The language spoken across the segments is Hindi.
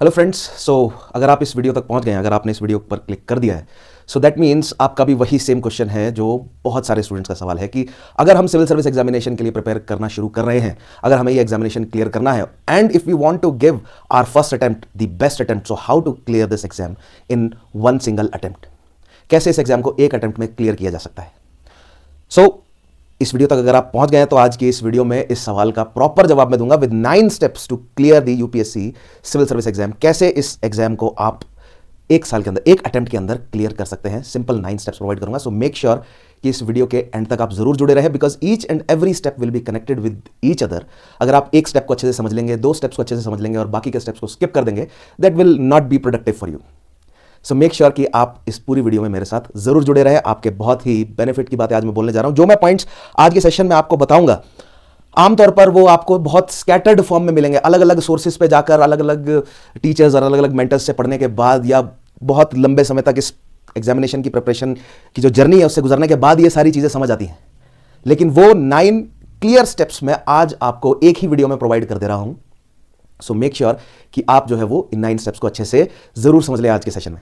Hello friends. अगर आप इस वीडियो तक पहुंच गए हैं, अगर आपने इस वीडियो पर क्लिक कर दिया है, सो दैट मीन्स आपका भी वही सेम क्वेश्चन है जो बहुत सारे स्टूडेंट्स का सवाल है कि अगर हम सिविल सर्विस एग्जामिनेशन के लिए प्रिपेयर करना शुरू कर रहे हैं, अगर हमें ये एग्जामिनेशन क्लियर करना है and if we want to give our first attempt the best attempt, so how to clear this exam in one single attempt. कैसे इस एग्जाम को एक अटेम्प्ट में क्लियर किया जा सकता है। इस वीडियो तक अगर आप पहुंच गए हैं तो आज की इस वीडियो में इस सवाल का प्रॉपर जवाब मैं दूंगा with 9 steps to clear the UPSC civil service exam. कैसे इस एग्जाम को आप एक साल के अंदर, एक अटेम्प्ट के अंदर क्लियर कर सकते हैं। सिंपल 9 स्टेप्स प्रोवाइड करूंगा। सो मेक श्योर कि इस वीडियो के एंड तक आप जरूर जुड़े रहे, because each and every step will be connected with each other. अगर आप एक स्टेप को अच्छे से समझ लेंगे, 2 स्टेप्स को अच्छे से समझ लेंगे और बाकी के स्टेप्स को स्किप कर देंगे, that will not be productive for you. So make sure कि आप इस पूरी वीडियो में मेरे साथ जरूर जुड़े रहे। आपके बहुत ही बेनिफिट की बातें आज मैं बोलने जा रहा हूं। जो मैं पॉइंट्स आज के सेशन में आपको बताऊंगा, आमतौर पर वो आपको बहुत स्कैटर्ड फॉर्म में मिलेंगे, अलग अलग सोर्सेज पे जाकर, अलग अलग टीचर्स और अलग अलग मेंटर्स से पढ़ने के बाद, या बहुत लंबे समय तक इस एग्जामिनेशन की प्रिपरेशन की जो जर्नी है उससे गुजरने के बाद ये सारी चीजें समझ आती हैं। लेकिन वो 9 क्लियर स्टेप्स मैं आज आपको एक ही वीडियो में प्रोवाइड कर दे रहा हूं। सो मेक श्योर कि आप जो है वो इन 9 स्टेप्स को अच्छे से जरूर समझ लें आज के सेशन में।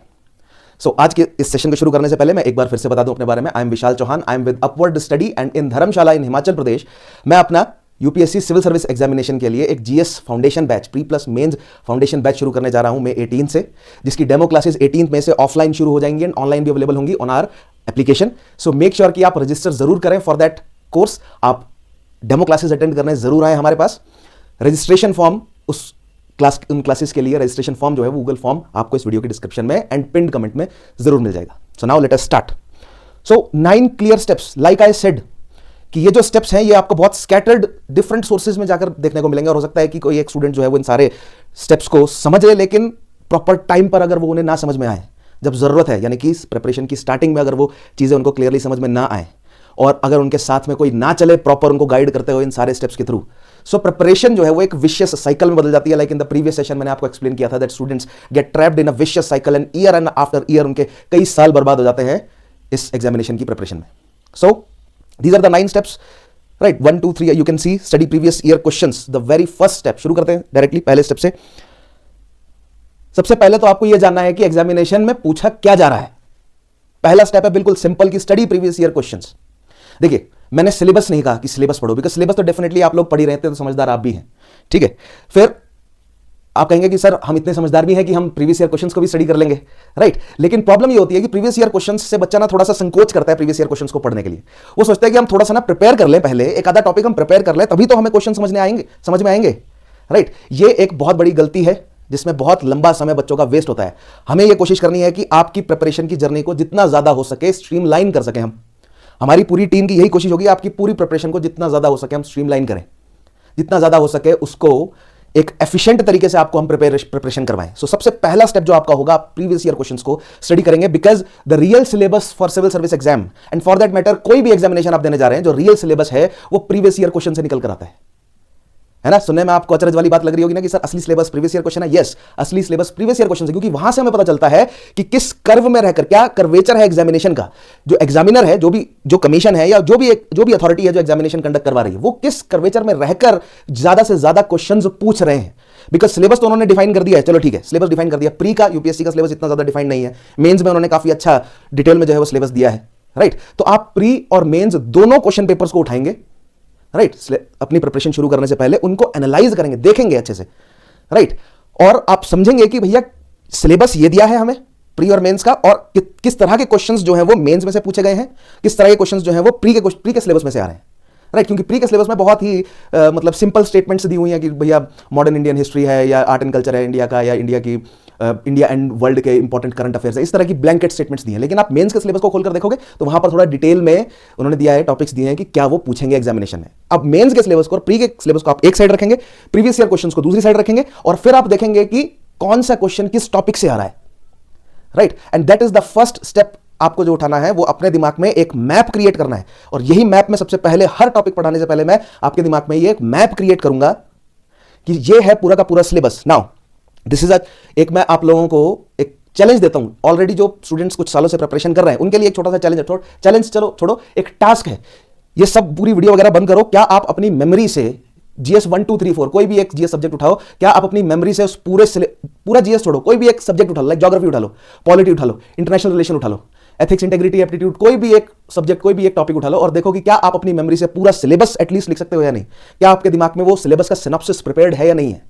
आज के इस सेशन को शुरू करने से पहले मैं एक बार फिर से बता दूं अपने बारे में। I am Vishal Chauhan, I am with upward study and in Dharamshala in Himachal Pradesh. मैं अपना यूपीएससी सिविल सर्विस एग्जामिनेशन के लिए एक GS foundation batch, pre plus mains foundation batch शुरू करने जा रहा हूं मैं 18 से, जिसकी डेमो क्लासेस 18 में से ऑफलाइन शुरू हो जाएंगी एंड ऑनलाइन भी अवेलेबल होंगी on our application. So make sure कि आप रजिस्टर जरूर करें फॉर दैट कोर्स। आप डेमो क्लासेस अटेंड करने जरूर आए हमारे पास। रजिस्ट्रेशन फॉर्म उन क्लासेस के लिए रजिस्ट्रेशन फॉर्म जो है वो गूगल फॉर्म आपको इस वीडियो के डिस्क्रिप्शन में एंड पिन्ड कमेंट में जरूर मिल जाएगा। So now let us start. 9 clear steps, like I said कि ये जो स्टेप्स हैं ये आपको बहुत स्कैटर्ड डिफरेंट सोर्सेज में जाकर देखने को मिलेंगे, और हो सकता है कि कोई एक स्टूडेंट जो है वो इन सारे स्टेप्स को समझ ले, लेकिन प्रॉपर टाइम पर अगर वो उन्हें ना समझ में आए, जब जरूरत है, यानी कि प्रिपरेशन की स्टार्टिंग में अगर वो चीजें उनको क्लियरली समझ में ना आए और अगर उनके साथ में कोई ना चले प्रॉपर उनको गाइड करते हुए इन सारे स्टेप्स के थ्रू, सो प्रिपरेशन जो है वो एक विशियस साइकिल में बदल जाती है। Like in the previous session मैंने आपको एक्सप्लेन किया था that students gate trapped in a vicious cycle and after year उनके कई साल बर्बाद हो जाते हैं इस एग्जामिनेशन की प्रिपरेशन में। So these are the 9 steps, right. 1 2 3 you can see study previous year questions. The very first step, शुरू करते हैं डायरेक्टली पहले स्टेप से। सबसे पहले तो आपको यह जानना है कि एग्जामिनेशन में पूछा क्या जा रहा है। पहला स्टेप है बिल्कुल सिंपल कि स्टडी प्रीवियस ईयर क्वेश्चंस। देखिए, मैंने सिलेबस नहीं कहा कि सिलेबस पढ़ो, बिकॉज सिलेबस तो डेफिनेटली आप लोग पढ़ी रहते हैं, तो समझदार आप भी हैं, ठीक है। फिर आप कहेंगे कि सर हम इतने समझदार भी हैं कि हम प्रीवियस ईयर क्वेश्चंस को भी स्टडी कर लेंगे, राइट। लेकिन प्रॉब्लम ये होती है कि प्रीवियस ईयर क्वेश्चंस से बच्चा ना थोड़ा सा संकोच करता है प्रीवियस ईयर क्वेश्चंस को पढ़ने के लिए। वो सोचता है कि हम थोड़ा सा ना प्रिपेयर कर लें, पहले एक आधा टॉपिक हम प्रिपेयर कर लें, तभी तो हमें क्वेश्चन समझ में आएंगे, राइट। ये एक बहुत बड़ी गलती है जिसमें बहुत लंबा समय बच्चों का वेस्ट होता है। हमें यह कोशिश करनी है कि आपकी प्रिपरेशन की जर्नी को जितना ज्यादा हो सके स्ट्रीमलाइन कर सकें हम। हमारी पूरी टीम की यही कोशिश होगी आपकी पूरी प्रिपरेशन को जितना ज्यादा हो सके हम स्ट्रीमलाइन करें, जितना ज्यादा हो सके उसको एक एफिशिएंट तरीके से आपको हम प्रिपरेशन करवाएं। सो सबसे पहला स्टेप जो आपका होगा, आप प्रीवियस ईयर क्वेश्चंस को स्टडी करेंगे, because the real syllabus for civil service exam and for that matter कोई भी एग्जामिनेशन आप देने जा रहे हैं, जो रियल सिलेबस है वो प्रीवियस ईयर क्वेश्चन से निकल कर आता है ना। सुनने में आपको अचरज वाली बात लग रही होगी ना कि सर असली सिलेबस प्रीवियस ईयर क्वेश्चन है। यस, असली सिलेबस प्रीवियस ईयर क्वेश्चन है, क्योंकि वहां से हमें पता चलता है कि किस कर्व में रहकर, क्या कर्वेचर है एग्जामिनेशन का, जो एग्जामिनर है, जो कमीशन है या जो भी अथॉरिटी है जो एग्जामिनेशन कंडक्ट करवा रही है, वो किस कर्वेचर में रहकर ज्यादा से ज्यादा क्वेश्चंस पूछ रहे हैं। बिकॉज सिलेबस तो उन्होंने डिफाइन कर दिया है, चलो ठीक है, सिलेबस डिफाइन कर दिया। प्री का यूपीएससी का सिलेबस इतना ज्यादा डिफाइन नहीं है, मेंस में उन्होंने काफी अच्छा डिटेल में जो है वो सिलेबस दिया है, राइट। तो आप प्री और मेंस दोनों क्वेश्चन पेपर्स को उठाएंगे, राइट। अपनी प्रिपरेशन शुरू करने से पहले उनको एनालाइज करेंगे, देखेंगे अच्छे से, राइट। और आप समझेंगे कि भैया सिलेबस ये दिया है हमें प्री और मेंस का, और किस तरह के क्वेश्चंस जो हैं वो मेंस में से पूछे गए हैं, किस तरह के क्वेश्चंस जो हैं वो प्री के सिलेबस में से आ रहे हैं, राइट। क्योंकि प्री के सिलेबस में बहुत ही मतलब सिंपल स्टेटमेंट्स दी हुई हैं कि भैया मॉडर्न इंडियन हिस्ट्री है या आर्ट एंड कल्चर है इंडिया का, या इंडिया एंड वर्ल्ड के इंपॉर्टेंट करंट अफेयर्स है, इस तरह की ब्लैंकेट स्टेटमेंट्स दी हैं। लेकिन आप मेंस के सिलेबस को खोलकर देखोगे तो वहां पर थोड़ा डिटेल में उन्होंने दिया है, टॉपिक्स दिए हैं कि क्या वो पूछेंगे एग्जामिनेशन में। अब मेंस के सिलेबस को और प्री के सिलेबस को आप एक साइड रखेंगे, प्रीवियस ईयर क्वेश्चंस को दूसरी साइड रखेंगे, और फिर आप देखेंगे कि कौन सा क्वेश्चन किस टॉपिक से आ रहा है, right. And that is the first step. आपको जो उठाना है वो अपने दिमाग में एक मैप क्रिएट करना है, और यही मैप में सबसे पहले, हर टॉपिक पढ़ाने से पहले मैं आपके दिमाग में ये एक मैप क्रिएट करूंगा कि ये है पूरा का पूरा सिलेबस। नाउ दिस इज एक मैं आप लोगों को एक चैलेंज देता हूं। ऑलरेडी जो स्टूडेंट्स कुछ सालों से प्रिपरेशन कर रहे हैं उनके लिए एक छोटा सा चैलेंज है, चैलेंज चलो छोड़ो, एक टास्क है। ये सब पूरी वीडियो वगैरह बंद करो। क्या आप अपनी मेमोरी से जीएस 1 2 3 4 कोई भी एक जीएस सब्जेक्ट उठाओ, क्या आप अपनी मेमोरी से उस पूरा जीएस छोड़ो, कोई भी एक सब्जेक्ट उठा लो, लाइक ज्योग्राफी उठा लो, पॉलिटी उठा लो, इंटरनेशनल रिलेशन उठा लो, एथिक्स, इंटेग्रिटी, एप्टीट्यूड, कोई भी एक सब्जेक्ट, कोई भी एक टॉपिक उठा लो और देखो कि क्या आप अपनी मेमोरी से पूरा सिलेबस एटलीस्ट लिख सकते हो या नहीं, क्या आपके दिमाग में वो सिलेबस का सिनॉप्सिस प्रिपेयर्ड है या नहीं है।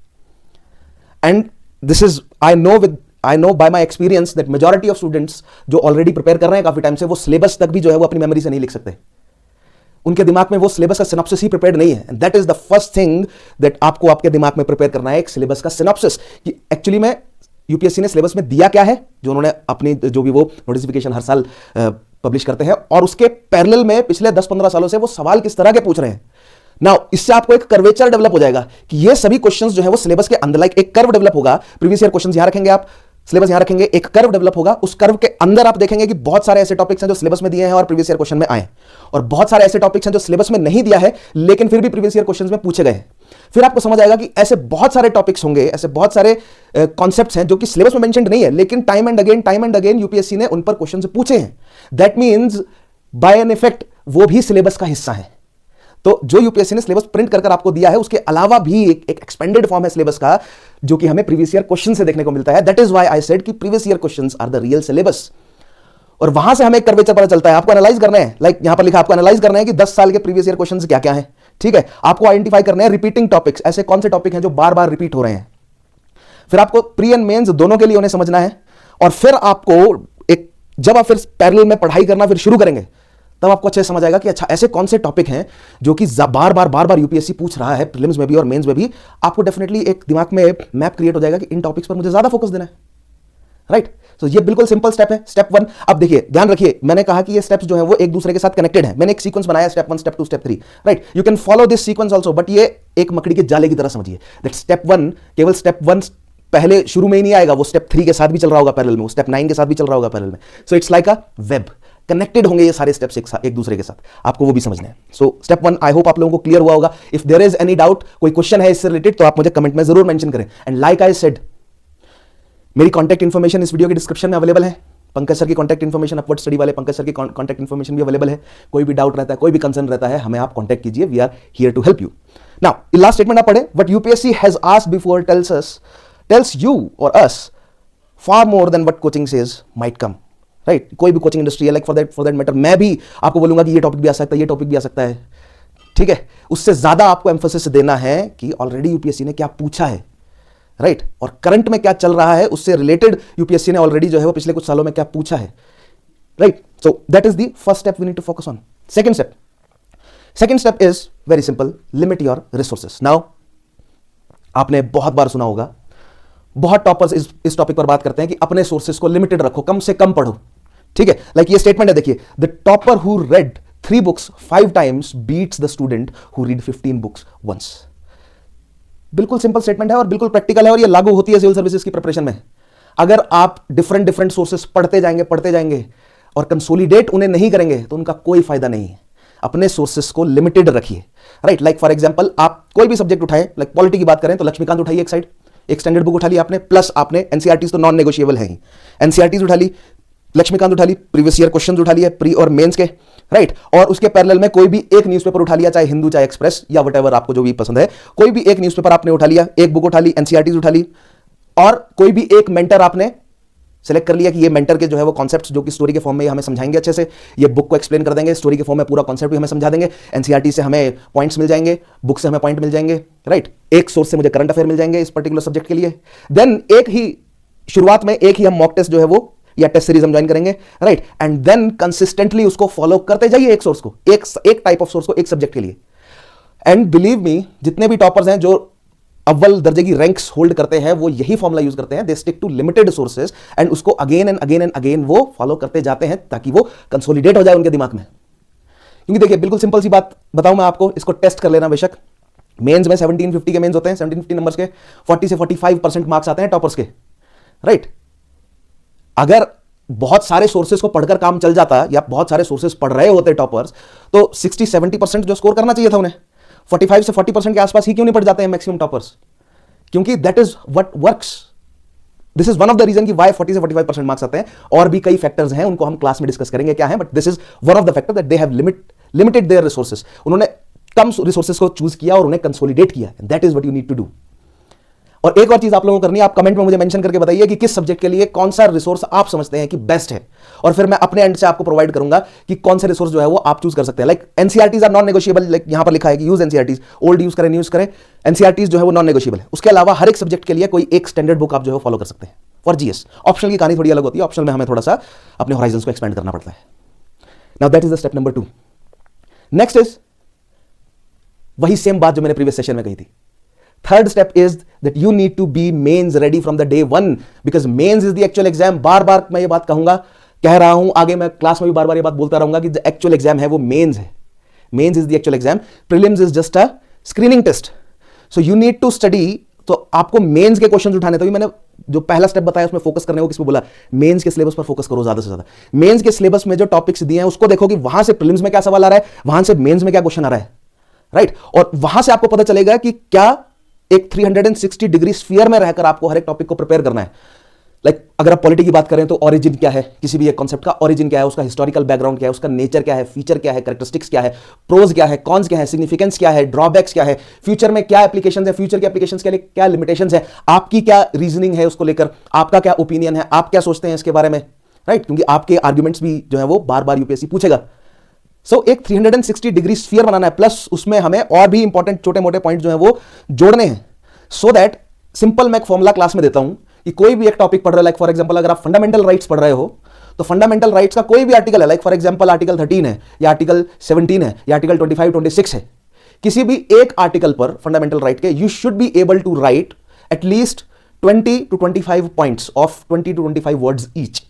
And this is I know bye my experience that majority of students जो ऑलरेडी प्रिपेयर कर रहे हैं काफी टाइम से, वो सिलेबस तक भी जो है वो अपनी मेमोरी से नहीं लिख सकते, उनके दिमाग में वो सिलेबस का सिनॉप्सिस ही प्रिपेयर्ड नहीं है। And that is the first thing that आपको आपके दिमाग में प्रिपेयर करना है, एक सिलेबस का सिनॉप्सिस, कि एक्चुअली में यूपीएससी ने सिलेबस में दिया क्या है, जो उन्होंने अपनी जो भी वो नोटिफिकेशन हर साल पब्लिश करते हैं, और उसके पैरेलल में पिछले 10-15 सालों से वो सवाल किस तरह के पूछ रहे हैं। नाउ इससे आपको एक कर्वेचर डेवलप हो जाएगा कि ये सभी क्वेश्चंस जो है वो सिलेबस के अंदर, लाइक एक कर्व डेवलप होगा, प्रीवियस ईयर क्वेश्चंस यहां रखेंगे आप, सिलेबस यहां रखेंगे, एक कर्व डेवलप होगा, उस कर्व के अंदर आप देखेंगे कि बहुत सारे ऐसे टॉपिक्स हैं जो सिलेबस में दिए हैं और प्रीवियस ईयर क्वेश्चन में आए, और बहुत सारे ऐसे टॉपिक्स हैं जो सिलेबस में नहीं दिया है लेकिन फिर भी प्रीवियस ईयर क्वेश्चन में पूछे गए हैं। फिर आपको समझ आएगा कि ऐसे बहुत सारे टॉपिक्स होंगे, ऐसे बहुत सारे कॉन्सेप्ट्स हैं जो कि सिलेबस में मेंशन्ड नहीं है लेकिन टाइम एंड अगेन यूपीएससी ने उन पर क्वेश्चन पूछे हैं। That means by an effect वो भी सिलेबस का हिस्सा है। तो जो यूपीएससी ने सिलेबस प्रिंट कर आपको दिया है उसके अलावा भी एक एक्सपेंडेड फॉर्म है सिलेबस का, जो कि हमें प्रीवियस ईयर क्वेश्चन से देखने को मिलता है। That is why I said कि previous year questions are the real syllabus, और वहां से हमें एक कर्वेचर पता चलता है। आपको एनालाइज करना है, लाइक यहां पर लिखा, आपको एनालाइज करना है कि 10 साल के प्रीवियस ईयर क्वेश्चंस क्या क्या हैं, ठीक है। आपको आइडेंटिफाई करना है रिपीटिंग टॉपिक्स, ऐसे कौन से टॉपिक हैं जो बार बार रिपीट हो रहे हैं। फिर आपको प्री एंड मेंस दोनों के लिए उन्हें समझना है, और फिर आपको एक, जब आप फिर पैरेलल में पढ़ाई करना फिर शुरू करेंगे तब आपको अच्छे से समझ आएगा कि अच्छा ऐसे कौन से टॉपिक हैं जो कि बार बार यूपीएससी पूछ रहा है, प्रीलिम्स में भी और मेंस में भी। आपको डेफिनेटली एक दिमाग में मैप क्रिएट हो जाएगा कि इन टॉपिक्स पर मुझे ज्यादा फोकस देना है, राइट। तो ये बिल्कुल सिंपल स्टेप है, स्टेप 1। अब देखिए, ध्यान रखिए, मैंने कहा कि ये स्टेप्स जो है वो एक दूसरे के साथ कनेक्टेड है। मैंने एक सीक्वेंस बनाया, step 1, step 2, step 3, right. You can follow this sequence also, but ये एक मकड़ी के जाले की तरह समझिए। दैट स्टेप 1 केवल स्टेप 1 पहले शुरू में ही नहीं आएगा, वो स्टेप 3 के साथ भी चल रहा होगा पैरेलल में, वो स्टेप 9 के साथ भी चल रहा होगा पैरेलल में। So it's like a web, connected होंगे ये सारे स्टेप्स एक दूसरे के साथ, आपको वो भी समझना है। सो स्टेप 1 आई होप आप लोगों को क्लियर हुआ होगा। If there is any doubt, कोई क्वेश्चन है इससे रिलेटेड, तो आप मुझे कमेंट में जरूर मेंशन करें। एंड लाइक आई सेड, मेरी कॉन्टैक्ट इन्फॉर्मेशन इस वीडियो के डिस्क्रिप्शन में अवेलेबल है। पंकज सर की कॉन्टैक्ट इन्फॉर्मेशन, अपवर्ड स्टडी वाले पंकज सर की कॉन्टैक्ट इन्फॉर्मेशन भी अवेलेबल है। कोई भी डाउट रहता है, कोई भी कंसर्न रहता है, हमें आप कॉन्टैक्ट कीजिए, we are here to help you. Now last statement आप पढ़े, what UPSC has asked before tells you or us far more than what coaching says might come, right? कोई भी कोचिंग इंडस्ट्री है, लाइक फॉर दैट मैटर मैं भी आपको बोलूंगा कि ये टॉपिक भी आ सकता है, ये टॉपिक भी आ सकता है, ठीक है। उससे ज्यादा आपको एम्फोसिस देना है कि ऑलरेडी यूपीएससी ने क्या पूछा है, राइट, और करंट में क्या चल रहा है, उससे रिलेटेड यूपीएससी ने ऑलरेडी जो है वो पिछले कुछ सालों में क्या पूछा है, right. So that is the first step we need to focus on. Second step is very simple, limit your resources. Now आपने बहुत बार सुना होगा, बहुत टॉपर्स इस टॉपिक पर बात करते हैं कि अपने सोर्सेस को लिमिटेड रखो, कम से कम पढ़ो, ठीक है। लाइक ये स्टेटमेंट है, देखिए, the topper who read 3 books 5 times beats the student who read 15 books once। बिल्कुल सिंपल स्टेटमेंट है और बिल्कुल प्रैक्टिकल है, और ये लागू होती है सिविल सर्विसेज की प्रिपरेशन में। अगर आप डिफरेंट सोर्सेस पढ़ते जाएंगे और कंसोलिडेट उन्हें नहीं करेंगे तो उनका कोई फायदा नहीं है। अपने सोर्सेस को लिमिटेड रखिए, राइट। लाइक फॉर एग्जांपल, आप कोई भी सब्जेक्ट उठाएं, लाइक पॉलिटी की बात करें तो लक्ष्मीकांत उठाइए एक साइड, एक स्टैंडर्ड बुक उठा ली आपने, प्लस आपने एनसीईआरटी तो नॉन नेगोशिएबल है ही, एनसीईआरटी उठा ली, लक्ष्मीकांत उठा ली, प्रीवियस ईयर क्वेश्चंस उठा लिए प्री और मेंस के, राइट। और उसके पैरेलल में कोई भी एक न्यूज़पेपर उठा लिया, चाहे हिंदू चाहे एक्सप्रेस या व्हाटएवर आपको जो भी पसंद है, कोई भी एक न्यूज़पेपर आपने उठा लिया, एक बुक उठा ली, एनसीईआरटी उठा ली, और कोई भी एक मेंटर आपने सेलेक्ट कर लिया कि ये मेंटर के जो है वो कॉन्सेप्ट्स जो कि स्टोरी के फॉर्म में हमें समझाएंगे अच्छे से, ये बुक को एक्सप्लेन कर देंगे, स्टोरी के फॉर्म में पूरा कॉन्सेप्ट भी हमें समझा देंगे, एनसीईआरटी से हमें पॉइंट्स मिल जाएंगे, बुक से हमें पॉइंट मिल जाएंगे, राइट। एक सोर्स से मुझे करंट अफेयर मिल जाएंगे इस पर्टिकुलर सब्जेक्ट के लिए। देन एक ही शुरुआत में एक ही हम मॉक टेस्ट जो है वो या टेस्ट सीरीज हम ज्वाइन करेंगे, राइट। एंड देन कंसिस्टेंटली उसको फॉलो करते जाइए, एक सोर्स को, एक टाइप ऑफ सोर्स को एक सब्जेक्ट के लिए। एंड बिलीव मी, जितने भी टॉपर्स हैं जो अव्वल दर्जे की रैंक्स होल्ड करते हैं, वो यही फॉर्मूला यूज करते हैं, they stick to limited sources and उसको अगेन एंड अगेन वो फॉलो करते जाते हैं ताकि वो कंसोलिडेट हो जाए उनके दिमाग में। क्योंकि देखिए, बिल्कुल सिंपल सी बात बताऊं मैं आपको, इसको टेस्ट कर लेना बेशक। मेंस में 1750 के मेंस होते हैं, 1750 नंबर्स के 40 से 45% मार्क्स आते हैं टॉपर्स के, राइट। अगर बहुत सारे सोर्सेज को पढ़कर काम चल जाता या बहुत सारे सोर्सेज पढ़ रहे होते टॉपर्स, तो 60-70% जो स्कोर करना चाहिए था उन्हें, 45 से 40% के आसपास ही क्यों नहीं पढ़ जाते हैं मैक्सिमम टॉपर्स? क्योंकि that is what works. This is one of the reason कि व्हाई 40 से 45% मार्क्स आते हैं। और भी कई फैक्टर्स हैं, उनको हम क्लास में डिस्कस करेंगे क्या है, but this is one of the factor that they have limited their resources. उन्होंने कम रिसोर्सेज को चूज किया और उन्हें कंसोलिडेट किया। That is what you need to do. और एक और चीज आप लोगों को करनी है, आप कमेंट में मुझे मेंशन करके बताइए कि किस सब्जेक्ट के लिए कौन सा रिसोर्स आप समझते हैं कि बेस्ट है, और फिर मैं अपने एंड से आपको प्रोवाइड करूंगा कि कौन सा रिसोर्स जो है वो आप चूज कर सकते हैं। Like NCERTs are non negotiable, like यहां पर लिखा है कि यूज एनसीईआरटीज, ओल्ड यूज करें, न्यू यूज करें, एनसीईआरटीज जो है वो नॉन नेगोशिएबल है। उसके अलावा हर एक सब्जेक्ट के लिए कोई एक स्टैंडर्ड बुक आप जो है फॉलो कर सकते हैं। फॉर जीएस ऑप्शनल की कहानी थोड़ी अलग होती है, ऑप्शनल में हमें थोड़ा सा अपने होराइजंस को एक्सपेंड करना पड़ता है। Now that is the step number 2। Next is वही सेम बात जो मैंने प्रीवियस सेशन में कही थी। Third step is that you need to be mains ready from the day one, because mains is the actual exam। बार बार मैं ये बात कहूंगा, कह रहा हूं, आगे मैं क्लास में भी बार बार ये बात बोलता रहूंगा कि जो एक्चुअल एग्जाम है वो मेंस है। Mains is the actual exam, prelims is just a screening test. So you need to study. तो आपको मेंस के क्वेश्चन उठाने, तभी मैंने जो पहला स्टेप बताया उसमें फोकस करने को किसमें बोला, मेंस के सिलेबस पर फोकस करो ज्यादा से ज्यादा। मेंस के सिलेबस में जो टॉपिक्स दिए हैं उसको देखो कि वहां से प्रीलिम्स में क्या सवाल आ रहा है, वहां से मेंस में क्या क्वेश्चन आ रहा है, राइट। और वहां से आपको पता चलेगा कि क्या एक 360 डिग्री स्फीयर में रहकर आपको हर एक टॉपिक को प्रिपेयर करना है। लाइक अगर आप पॉलिटी की बात करें तो ओरिजिन क्या है, किसी भी एक कॉन्सेप्ट का ओरिजिन क्या है, उसका हिस्टोरिकल बैकग्राउंड क्या है, उसका नेचर क्या है, फीचर क्या है, कैरेक्टरिस्टिक्स क्या है, प्रोज क्या है, कॉन्स क्या है, सिग्निफिकेंस क्या है, ड्रॉबैक्स क्या है, फ्यूचर में क्या एप्लीकेशंस है, फ्यूचर के एप्लीकेशंस के लिए क्या लिमिटेशंस है, आपकी क्या रीजनिंग है उसको लेकर, आपका क्या ओपिनियन है, आप क्या सोचते हैं इसके बारे में, राइट। क्योंकि आपके आर्ग्यूमेंट्स भी जो है वो बार बार यूपीएससी पूछेगा। सो एक 360 डिग्री स्फीयर बनाना है, प्लस उसमें हमें और भी इंपॉर्टेंट छोटे मोटे पॉइंट जो है वो जोड़ने हैं। सो दैट सिंपल मैं एक फॉर्मूला क्लास में देता हूं कि कोई भी एक टॉपिक पढ़ रहे हो, लाइक फॉर एग्जांपल अगर आप फंडामेंटल राइट्स पढ़ रहे हो तो फंडामेंटल राइट्स का कोई भी आर्टिकल है, लाइक फॉर एग्जांपल आर्टिकल 13 है या आर्टिकल 17 है या आर्टिकल 25, 26 है, किसी भी एक आर्टिकल पर फंडामेंटल राइट के you should be able to write at least 20 to 25 points of 20 to 25 words each.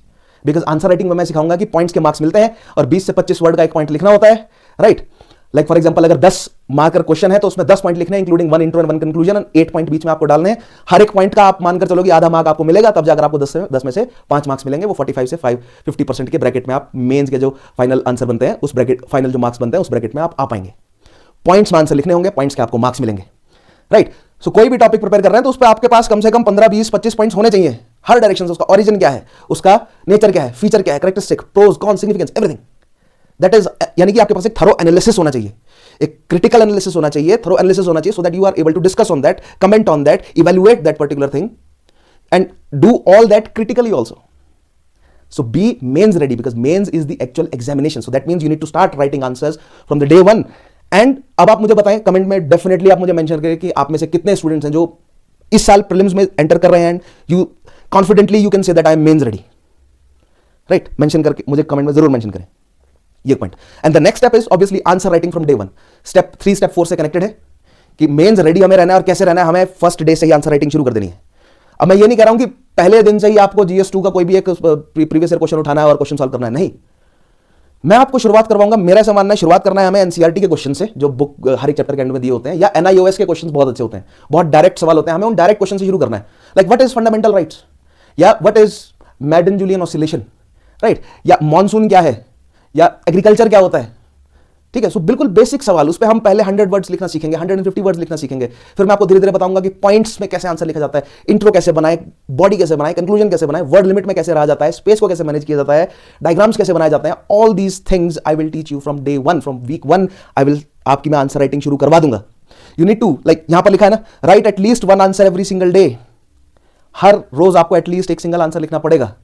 Because answer writing में मैं सिखाऊंगा कि पॉइंट्स के मार्क्स मिलते हैं और 20 से 25 वर्ड का एक पॉइंट लिखना होता है, राइट। लाइक फॉर एग्जांपल अगर 10 मार्कर क्वेश्चन है तो उसमें 10 पॉइंट लिखने हैं, including 1 intro and 1 conclusion, 8 point बीच में आपको डालने हैं। हर एक पॉइंट का आप मानकर चलो कि आधा मार्क आपको मिलेगा, तब जाकर आपको 10 में से 5 मार्क्स मिलेंगे। वो 45 से 50% के ब्रैकेट में आप मेंस के जो फाइनल आंसर बनते हैं उस ब्रैकेट, फाइनल जो मार्क्स बनते हैं उस ब्रैकेट में आप आ पाएंगे। पॉइंट्स में आंसर लिखने होंगे, पॉइंट्स के आपको मार्क्स मिलेंगे, राइट। सो कोई भी टॉपिक प्रिपेयर कर रहे हैं तो उस पर आपके पास कम से कम 15, 20, 25 पॉइंट्स होने चाहिए हर डायरेक्शन से। उसका ओरिजिन क्या है, उसका नेचर क्या है, फीचर क्या है, characteristic, pros, con, significance, everything. That is, यानी कि आपके पास एक थरो एनालिसिस होना चाहिए, एक क्रिटिकल एनालिसिस होना चाहिए, थरो एनालिसिस होना चाहिए, so that you are able to discuss on that, comment on that, evaluate that particular thing and do all that critically also. So be mains ready, because mains is the actual examination. So that means you need to start writing answers from the day one. And अब आप मुझे बताएं कमेंट में, डेफिनेटली आप मुझे मेंशन करें कि आप में से कितने स्टूडेंट्स हैं जो इस साल प्रीलिम्स में एंटर कर रहे हैं, you confidently you can say that I am mains ready, right. Mention करके मुझे कमेंट में जरूर मेंशन करें ये point. And the next step is obviously answer writing from day 1। Step 3 step 4 से कनेक्टेड है कि मेंस रेडी हमें रहना है, और कैसे रहना है, हमें फर्स्ट डे से ही आंसर राइटिंग शुरू कर देनी है। अब मैं ये नहीं कह रहा हूं कि पहले दिन से ही आपको GS2 का कोई भी एक प्रीवियस ईयर क्वेश्चन उठाना है और क्वेश्चन सॉल्व करना है, नहीं। मैं आपको शुरुआत करवाऊंगा, मेरा ऐसा मानना है शुरुआत करना है हमें एनसीईआरटी के क्वेश्चन से, जो बुक हर एक चैप्टर के एंड में दिए होते हैं, या NIOS के क्वेश्चन बहुत अच्छे होते हैं, बहुत डायरेक्ट सवाल होते हैं, हमें उन डायरेक्ट क्वेश्चन से शुरू करना है। Like what is fundamental rights, या what is Madden Julian oscillation, right, या मॉनसून क्या है, या एग्रीकल्चर क्या होता है, ठीक है। सो बिल्कुल बेसिक सवाल, उस पे हम पहले 100 वर्ड्स लिखना सीखेंगे, 150 वर्ड्स लिखना सीखेंगे। फिर मैं आपको धीरे धीरे बताऊंगा कि पॉइंट्स में कैसे आंसर लिखा जाता है, इंट्रो कैसे बनाए, बॉडी कैसे बनाए, कंक्लूजन कैसे बनाए, वर्ड लिमिट में कैसे रहा जाता है, स्पेस को कैसे मैनेज किया जाता है, डायग्राम्स कैसे बनाए जाते हैं। All these things I will teach you from day 1, from week 1 I will, आपकी मैं आंसर राइटिंग शुरू करवा दूंगा। यू नीड टू, लाइक यहां पर लिखा है ना, right at least 1 answer every single day. हर रोज आपको एटलीस्ट एक सिंगल आंसर लिखना पड़ेगा,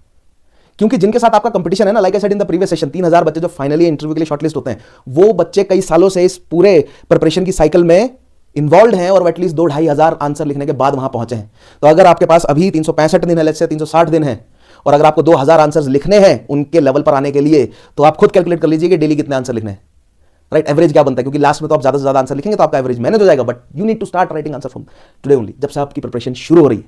क्योंकि जिनके साथ आपका कंपटीशन है ना, like I said in the previous session, 3000 बच्चे जो फाइनली इंटरव्यू के लिए शॉर्टलिस्ट होते हैं, वो बच्चे कई सालों से इस पूरे प्रिपरेशन की साइकिल में इन्वॉल्व हैं और एटलीस्ट 2-2,500 आंसर लिखने के बाद वहां पहुंचे हैं। तो अगर आपके पास अभी 365 दिन है, लेट्स से 360 दिन है, और अगर आपको 2000 आंसर्स लिखने हैं उनके लेवल पर आने के लिए, तो आप खुद कैलकुलेट कर लीजिए कि डेली कितने आंसर लिखने हैं, राइट। एवरेज क्या बनता है, क्योंकि लास्ट में तो आप ज्यादा से ज्यादा आंसर लिखेंगे तो आपका एवरेज मैनेज हो जाएगा, but you need to start writing answer from today only, जब से आपकी प्रिपरेशन शुरू हो रही है,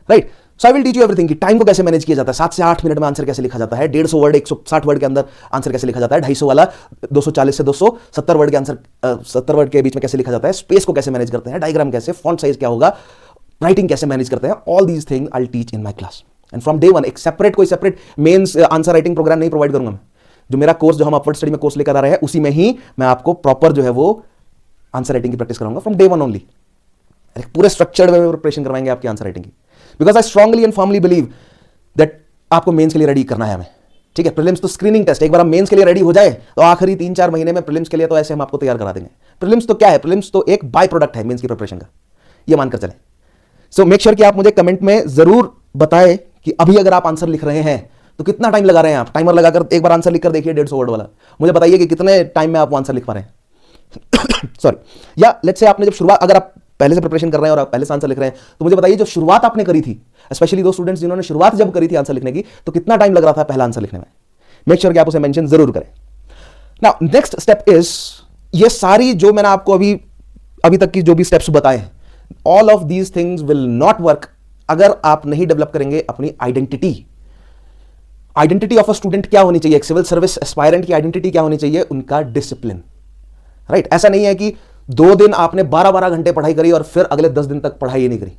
right. So I will teach you everything कि टाइम को कैसे मैनेज किया जाता है, 7 से 8 मिनट में आंसर कैसे लिखा जाता है, 150 वर्ड 160 वर्ड के अंदर आंसर कैसे लिखा जाता है, 250 वाला 240 से 270 वर्ड के आंसर 70 वर्ड के बीच में कैसे लिखा जाता है, स्पेस को कैसे मैनेज करते हैं, डायग्राम कैसे, फॉन्ट साइज क्या होगा, राइटिंग कैसे मैनेज करते हैं, all these thing I will teach in my class. And from day 1 एक सेपरेट कोई separate mains answer writing program नहीं प्रोवाइड करूंगा मैं। जो मेरा कोर्स, जो हम अपवर्ड स्टडी में कोर्स लेकर आ रहे हैं, उसी में ही मैं आपको प्रॉपर जो है वो आंसर राइटिंग की प्रैक्टिस कराऊंगा फ्रॉम डे 1 ओनली। पूरे स्ट्रक्चर्ड वे में प्रिपरेशन करवाएंगे आपकी आंसर राइटिंग की, because I strongly and firmly believe that आपको मेंस के लिए रेडी करना है हमें, ठीक है, प्रीलिम्स तो स्क्रीनिंग टेस्ट, एक बार हम मेंस के लिए रेडी हो जाए तो आखिरी 3-4 महीने में प्रीलिम्स के लिए तो ऐसे हम आपको तैयार करा देंगे। प्रीलिम्स तो क्या है, प्रीलिम्स तो एक बाय प्रोडक्ट है मेंस की प्रिपरेशन का, ये मानकर चलें। सो मेक श्योर कि आप मुझे कमेंट में जरूर बताएं कि अभी अगर आप आंसर लिख रहे हैं तो कितना टाइम लगा रहे हैं आप, टाइमर लगाकर एक बार आंसर लिखकर देखिए 150 वर्ड वाला, मुझे बताइए कि कितने टाइम में आप आंसर लिख पा रहे हैं। सॉरी, या लेट्स से आपने जब शुरुआत, अगर आप पहले से प्रिपरेशन कर रहे हैं और आप पहले से आंसर लिख रहे हैं तो मुझे बताइए जो शुरुआत आपने करी थी, स्पेशली दो स्टूडेंट्स जिन्होंने शुरुआत जब करी थी आंसर लिखने की, तो कितना टाइम लग रहा था पहला आंसर लिखने में। मेक श्योर कि आप उसे मेंशन जरूर करें। नाउ नेक्स्ट स्टेप इज, ये सारी जो मैंने आपको अभी तक की जो भी स्टेप्स बताए हैं, all of these things will not work अगर आप नहीं डेवलप करेंगे अपनी identity. Identity of a student क्या होनी चाहिए, एक सिविल सर्विस एस्पायरेंट की आइडेंटिटी क्या होनी चाहिए, उनका डिसिप्लिन। राइट, ऐसा नहीं है कि 2 दिन आपने 12-12 घंटे पढ़ाई करी और फिर अगले 10 दिन तक पढ़ाई ही नहीं करी,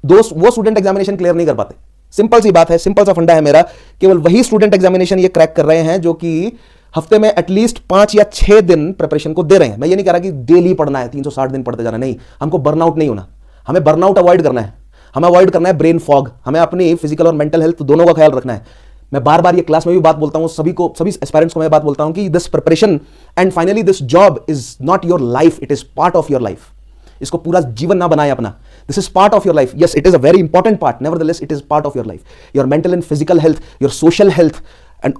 वो स्टूडेंट एग्जामिनेशन क्लियर नहीं कर पाते। सिंपल सी बात है, सिंपल सा फंडा है मेरा, केवल वही स्टूडेंट एग्जामिनेशन ये क्रैक कर रहे हैं जो कि हफ्ते में एटलीस्ट 5 या 6 दिन प्रिपरेशन को दे रहे हैं। मैं ये नहीं कह रहा कि डेली पढ़ना है, 360 दिन पढ़ते जाना, नहीं, हमको बर्नआउट नहीं होना, हमें बर्नआउट अवॉइड करना है, हमें अवॉइड करना है ब्रेन फॉग, हमें अपनी फिजिकल और मेंटल हेल्थ दोनों का ख्याल रखना है। मैं बार बार ये क्लास में भी बात बोलता हूं, सभी एस्पायरेंट्स को मैं बात बोलता हूं कि this preparation and finally this job is not your life, it is part of your life. इसको पूरा जीवन ना बनाए अपना, this is part of your life. Yes, it is a very important part, nevertheless it is part of your life, your mental and physical health, your social health and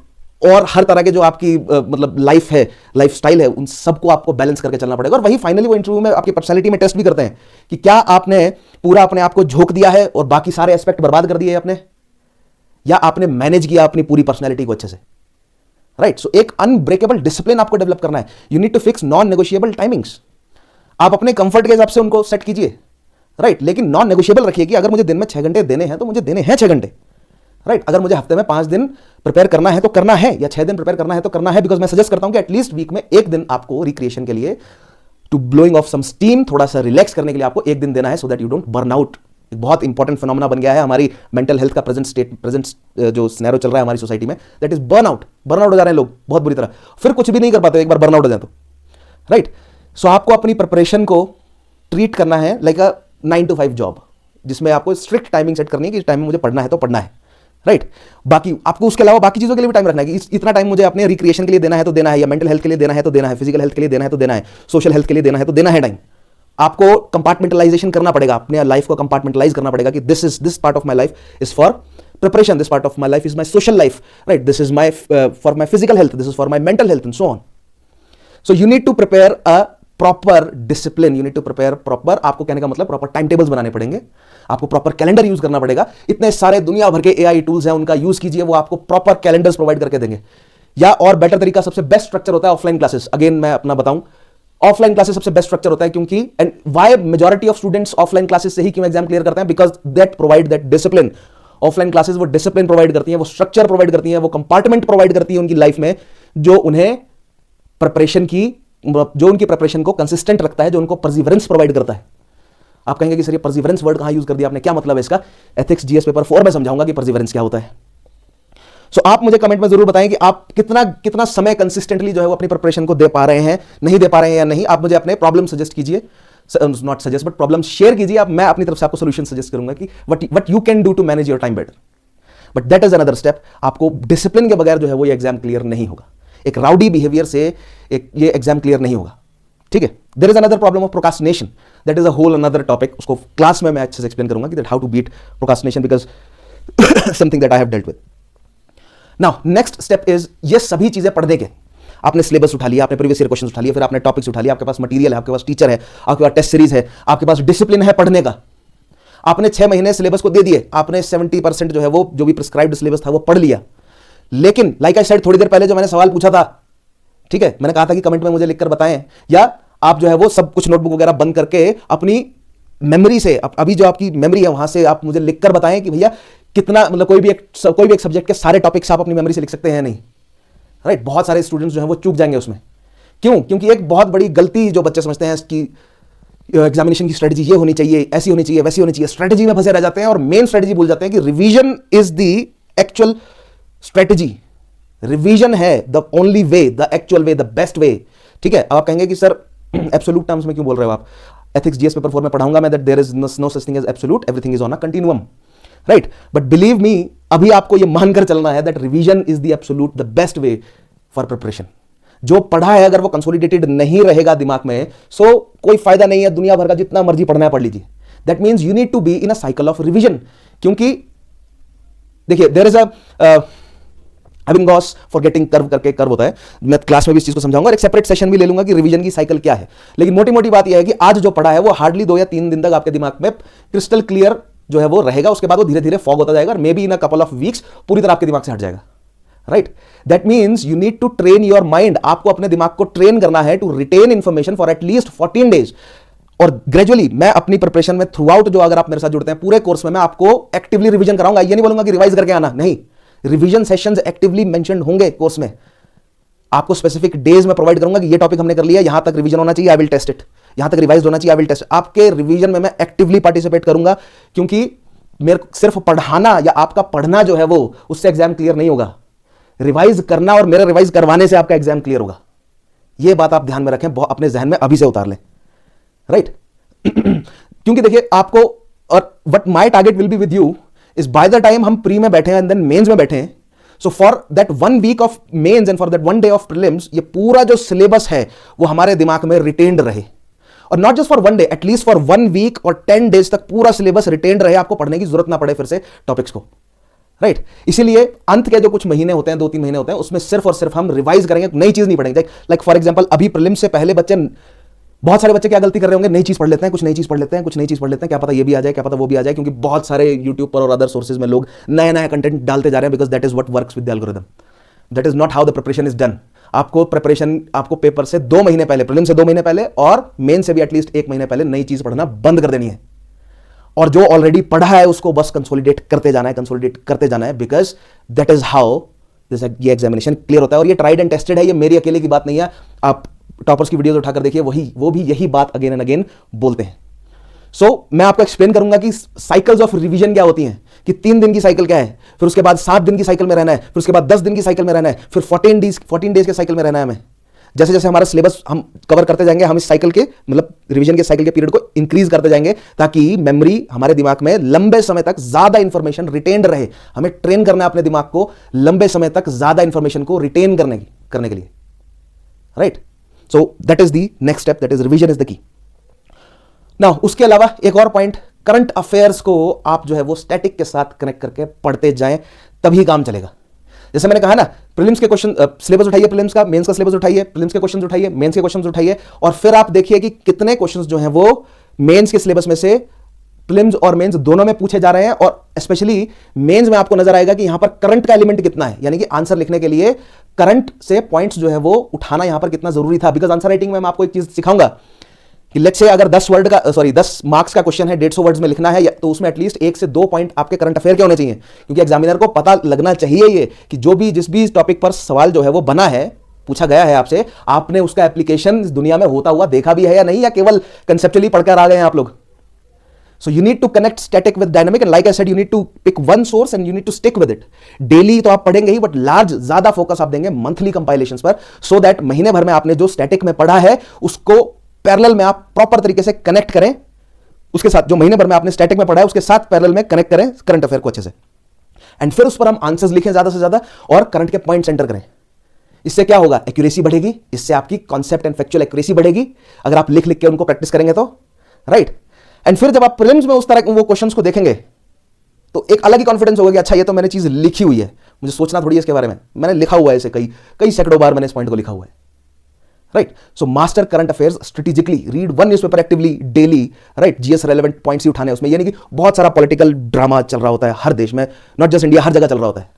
और हर तरह के जो आपकी मतलब लाइफ है, लाइफ स्टाइल है, उन सबको आपको बैलेंस करके चलना पड़ेगा। और वही फाइनली वो इंटरव्यू में आपकी पर्सनैलिटी में टेस्ट भी करते हैं कि क्या आपने पूरा अपने आप को झोंक दिया है और बाकी सारे एस्पेक्ट बर्बाद कर दिए अपने, या आपने मैनेज किया अपनी पूरी पर्सनैलिटी को अच्छे से। राइट, सो एक अनब्रेकेबल डिसिप्लिन आपको डेवलप करना है। You need to fix non negotiable timings. आप अपने कंफर्ट के हिसाब से उनको सेट कीजिए, राइट, लेकिन नॉन नेगोशिएबल रखिए कि अगर मुझे दिन में 6 घंटे देने हैं तो मुझे देने हैं 6 घंटे। राइट, अगर मुझे हफ्ते में 5 दिन प्रिपेयर करना है तो करना है, या 6 दिन प्रिपेयर करना है तो करना है, बिकॉज मैं सजेस्ट करता हूं कि एटलीस्ट वीक में 1 दिन आपको रिक्रिएशन के लिए, to blowing off some steam, थोड़ा सा रिलैक्स करने के लिए आपको 1 दिन देना है, so that you don't burn out. एक बहुत इंपॉर्टेंट फिनोमेना बन गया है हमारी मेंटल हेल्थ का प्रेजेंट जो सिनेरियो चल रहा है हमारी सोसाइटी में, दैट इज बर्नआउट हो जा रहे हैं लोग बहुत बुरी तरह, फिर कुछ भी नहीं कर पाते एक बार बर्नआउट हो जाए तो। राइट, सो आपको अपनी प्रिपरेशन को ट्रीट करना है लाइक अ 9 to 5 जॉब, जिसमें आपको स्ट्रिक्ट टाइमिंग सेट करनी है कि इस टाइम में मुझे पढ़ना है तो पढ़ना है। राइट, बाकी आपको उसके अलावा बाकी चीज़ों के लिए भी टाइम रखना है कि इतना टाइम मुझे अपने रिक्रिएशन के लिए देना है तो देना है, या मेंटल हेल्थ के लिए देना है तो देना है, फिजिकल हेल्थ के लिए देना है तो देना है, सोशल हेल्थ के लिए देना है तो देना है टाइम। आपको कंपार्टमेंटलाइजेशन करना पड़ेगा, अपने लाइफ को कंपार्टमेंटलाइज करना पड़ेगा कि this part of my life is for preparation, this part of my life is my social life, right, this is my for my physical health, this is for my mental health and so on. So you need to prepare a proper discipline, you need to prepare proper, आपको कहने का मतलब प्रॉपर टाइम टेबल्स बनाने पड़ेंगे, आपको प्रॉपर कैलेंडर यूज करना पड़ेगा। इतने सारे दुनिया भर के एआई टूल्स हैं, उनका यूज कीजिए, वो आपको प्रॉपर कैलेंडर्स प्रोवाइड करके देंगे। या और बेटर तरीका, सबसे बेस्ट स्ट्रक्चर होता है ऑफलाइन क्लासेस। अगेन मैं अपना बताऊं, ऑफलाइन क्लासेस सबसे बेस्ट स्ट्रक्चर होता है, क्योंकि and why majority of students offline classes से ही क्यों एग्जाम क्लियर करते हैं, because that provide that discipline. Offline classes वो डिसिप्लिन प्रोवाइड करती हैं, वो स्ट्रक्चर प्रोवाइड करती हैं, वो कंपार्टमेंट प्रोवाइड करती है उनकी लाइफ में, जो उन्हें प्रिपरेशन की, जो उनकी प्रिपरेशन को कंसिस्टेंट रखता है, जो उनको परसिवरेंस प्रोवाइड करता है। आप कहेंगे कि सर ये परसिवरेंस वर्ड कहां यूज कर दिया आपने, क्या मतलब है इसका? एथिक्स जीएस पेपर 4 में समझाऊंगा कि परसिवरेंस क्या होता है। सो आप मुझे कमेंट में जरूर बताएं कि आप कितना समय कंसिस्टेंटली जो है वो अपनी प्रिपरेशन को दे पा रहे हैं, नहीं दे पा रहे हैं या नहीं। आप मुझे अपने प्रॉब्लम सजेस्ट कीजिए, not suggest but problem share कीजिए। आप, मैं अपनी तरफ से आपको सोल्यूशन सजेस्ट करूंगा कि what you can do to manage your time better. But that is another step. आपको डिसिप्लिन के बगैर जो है वो ये एग्जाम क्लियर नहीं होगा। एक राउडी बिहेवियर से ये एग्जाम क्लियर नहीं होगा, ठीक है। There is another problem of procrastination, that is a whole another topic. उसको क्लास में मैं अच्छे से एक्सप्लेन करूंगा कि that how to beat procrastination, because something that I have dealt with. Now next step is, ये सभी चीजें पढ़ने के, आपने सिलेबस उठा लिया, आपने प्रीवियस ईयर क्वेश्चंस उठा लिया, फिर आपने टॉपिक्स उठा लिया, आपके पास मटेरियल है, आपके पास टीचर है, आपके पास टेस्ट सीरीज है, आपके पास डिसिप्लिन है पढ़ने का। आपने 6 महीने सिलेबस को दे दिए, आपने 70% जो है वो जो भी प्रिस्क्राइब्ड सिलेबस था वो पढ़ लिया। लेकिन लाइक आई सेड थोड़ी देर पहले जो मैंने सवाल पूछा था, ठीक है, मैंने कहा था कि कमेंट में मुझे लिखकर बताएं, या आप जो है वो सब कुछ नोटबुक वगैरह बंद करके अपनी मेमोरी से, अभी जो आपकी मेमोरी है वहां से आप मुझे लिखकर बताएं कि भैया कितना, मतलब कोई भी एक सब्जेक्ट के सारे टॉपिक्स आप अपनी मेमोरी से लिख सकते हैं नहीं, राइट। बहुत सारे स्टूडेंट्स जो हैं वो चूक जाएंगे उसमें। क्यों? क्योंकि एक बहुत बड़ी गलती जो बच्चे समझते हैं कि एग्जामिनेशन की स्ट्रेटजी ये होनी चाहिए, ऐसी होनी चाहिए, वैसी होनी चाहिए, स्ट्रेटजी में फंसे रह जाते हैं और मेन स्ट्रेटजी भूल जाते हैं कि revision is the actual strategy. Revision है the only way, the actual way, the best way, ठीक है। अब आप कहेंगे कि सर एब्सोल्यूट टर्म्स में क्यों बोल रहे हो आप? एथिक्स जीएस पेपर 4 में पढ़ाऊंगा मैं that there is no such thing as absolute, everything is on a continuum, right. But believe me, अभी आपको यह मानकर चलना है that revision is the absolute the best way for preparation. जो पढ़ा है अगर वो कंसोलिडेटेड नहीं रहेगा दिमाग में, सो कोई फायदा नहीं है, दुनिया भर का जितना मर्जी पढ़ना है पढ़ लीजिए। That means you need to be in a cycle of revision. क्योंकि देखिए there is a Ebbinghaus forgetting curve करके कर्व होता है, मैं क्लास में भी इस चीज को समझाऊंगा और एक सेपरेट सेशन भी ले लूंगा कि रिवीजन की साइकिल क्या है। लेकिन मोटी मोटी बात यह है कि आज जो पढ़ा है वो हार्डली 2 या 3 दिन तक आपके दिमाग में क्रिस्टल क्लियर जो है वो रहेगा, उसके बाद वो धीरे धीरे फॉग होता जाएगा और maybe in a couple of weeks पूरी तरह आपके दिमाग से हट जाएगा। Right, that means you need to train your mind. आपको अपने दिमाग को ट्रेन करना है to retain information for at least 14 days. और ग्रेजुअली मैं अपनी प्रिपरेशन में थ्रू आउट, जो अगर आप मेरे साथ जुड़ते हैं पूरे कोर्स में, मैं आपको एक्टिवली रिवीजन कराऊंगा। ये नहीं बोलूंगा कि रिवाइज करके आना, नहीं, रिवीजन सेशंस एक्टिवली मेंशन्ड होंगे कोर्स में। आपको स्पेसिफिक डेज में प्रोवाइड करूंगा कि ये टॉपिक हमने कर लिया, यहां तक रिवीजन होना चाहिए, आई विल टेस्ट इट, यहां तक रिवाइज होना चाहिए, आई विल टेस्ट। आपके रिवीजन में मैं एक्टिवली पार्टिसिपेट करूंगा, क्योंकि मेरे सिर्फ पढ़ाना या आपका पढ़ना जो है वो उससे एग्जाम क्लियर नहीं होगा। रिवाइज करना और मेरे रिवाइज करवाने से आपका एग्जाम क्लियर होगा। यह बात आप ध्यान में रखें, अपने जहन में अभी से उतार लें। राइट क्योंकि देखिए आपको, और what my target will be with you is by the time हम प्री में बैठे हैं एंड देन मेंस में बैठे हैं, so for that 1 week of mains and for that 1 day of prelims, ये पूरा जो सिलेबस है वो हमारे दिमाग में रिटेन्ड रहे। और not just for 1 day, at least for 1 week और 10 डेज तक पूरा सिलेबस रिटेन्ड रहे, आपको पढ़ने की जरूरत ना पड़े फिर से टॉपिक्स को। राइट इसीलिए अंत के जो कुछ महीने होते हैं, 2-3 महीने होते हैं, उसमें सिर्फ और सिर्फ हम रिवाइज करेंगे, नई चीज नहीं पढ़ेंगे। लाइक फॉर एग्जांपल अभी प्रीलिम्स से पहले बच्चे, बहुत सारे बच्चे क्या गलती कर रहे होंगे, नई चीज पढ़ लेते हैं, कुछ नई चीज पढ़ लेते हैं, कुछ नई चीज पढ़ लेते हैं, क्या पता ये भी आ जाए, क्या पता वो भी आ जाए, क्योंकि बहुत सारे यूट्यूब पर और अदर सोर्सेज में लोग नया नया कंटेंट डालते जा रहे हैं, because that is what works with the algorithm. That is not how the preparation is done. आपको पेपर से 2 महीने पहले, प्रीलिम्स से 2 महीने पहले और मेन से भी एटलीस्ट 1 महीने पहले नई चीज पढ़ना बंद कर देनी है। और जो ऑलरेडी पढ़ा है उसको बस कंसोलिडेट करते जाना है, कंसोलिडेट करते जाना है, बिकॉज दैट इज हाउ ये एग्जामिनेशन क्लियर होता है। और ये ट्राइड एंड टेस्टेड है, ये मेरी अकेले की बात नहीं है। आप टॉपर्स की वीडियोस उठाकर देखिए, वो भी यही बात अगेन एंड अगेन बोलते हैं। सो मैं आपको एक्सप्लेन करूंगा कि साइकिल्स ऑफ रिवीजन क्या होती हैं, कि 3 दिन की साइकिल क्या है, फिर उसके बाद 7 दिन की साइकिल में रहना है, फिर उसके बाद 10 दिन की साइकिल में रहना है, फिर 14 डेज के साइकिल में रहना है हमें। जैसे जैसे हमारा सिलेबस हम कवर करते जाएंगे, हम इस साइकिल के मतलब रिवीजन के साइकिल के पीरियड को इंक्रीज करते जाएंगे, ताकि मेमोरी हमारे दिमाग में लंबे समय तक ज्यादा इंफॉर्मेशन रिटेन्ड रहे। हमें ट्रेन करना है अपने दिमाग को लंबे समय तक ज्यादा इंफॉर्मेशन को रिटेन करने के लिए। Right, so that is the next step, that is revision is the key. Now उसके अलावा एक और पॉइंट, करंट अफेयर्स को आप जो है वो स्टैटिक के साथ कनेक्ट करके पढ़ते जाएं, तभी काम चलेगा। जैसे मैंने कहा ना, प्रीलिम्स के क्वेश्चन सिलेबस उठाइए, प्रीलिम्स का, मेंस का सिलेबस उठाइए, प्रीलिम्स के क्वेश्चंस उठाइए, मेंस के क्वेश्चंस उठाइए, और फिर आप देखिए कि कितने क्वेश्चंस जो हैं वो मेंस के सिलेबस में से प्रीलिम्स और मेंस दोनों में पूछे जा रहे हैं। और स्पेशली मेंस में आपको नजर आएगा कि यहां पर करंट का एलिमेंट कितना है, यानी कि आंसर लिखने के लिए करंट से पॉइंट्स जो है वो उठाना यहां पर कितना जरूरी था। बिकॉज आंसर राइटिंग में मैं आपको एक चीज सिखाऊंगा कि लेट्स से अगर 10 मार्क्स का क्वेश्चन है, 150 वर्ड्स में लिखना है, तो उसमें एटलीस्ट 1 से 2 पॉइंट आपके करंट अफेयर के होने चाहिए। क्योंकि एग्जामिनर को पता लगना चाहिए ये कि जिस भी टॉपिक पर सवाल जो है वो बना है, पूछा गया है आपसे, आपने उसका एप्लीकेशन इस दुनिया में होता हुआ देखा भी है या नहीं, या केवल कंसेप्चुअली पढ़कर आ गए हैं आप लोग। So you need to connect static with dynamic, and like I said, you need to pick one source and you need to stick with it. Daily तो आप पढ़ेंगे ही, बट ज्यादा फोकस आप देंगे मंथली कंपाइलेशंस पर, so that महीने भर में आपने जो स्टैटिक में पढ़ा है उसको पैरेलल में आप प्रॉपर तरीके से कनेक्ट करें उसके साथ, जो महीने भर में आपने स्टैटिक में पढ़ा है उसके साथ पैरेलल में कनेक्ट करें करंट अफेयर को अच्छे से, एंड फिर उस पर हम आंसर्स लिखें ज्यादा से ज्यादा और करंट के पॉइंट सेंटर करें। इससे क्या होगा, एक्यूरेसी बढ़ेगी, इससे आपकी कॉन्सेप्ट एंड फैक्चुअल एक्यूरेसी बढ़ेगी अगर आप लिख लिख के उनको प्रैक्टिस करेंगे तो। राइट, एंड फिर जब आप प्रीलिम्स में उस तरह वो क्वेश्चंस को देखेंगे तो एक अलग ही कॉन्फिडेंस होगा कि अच्छा ये तो मैंने चीज लिखी हुई है, मुझे सोचना थोड़ी है इसके बारे में, मैंने लिखा हुआ है इसे, कई सैकड़ों बार मैंने इस पॉइंट को लिखा हुआ है। Right, so master current affairs strategically, read 1 newspaper actively daily. Right, GS relevant points ही उठाने उसमें, यानी कि बहुत सारा पॉलिटिकल ड्रामा चल रहा होता है हर देश में, नॉट जस्ट इंडिया, हर जगह चल रहा होता है।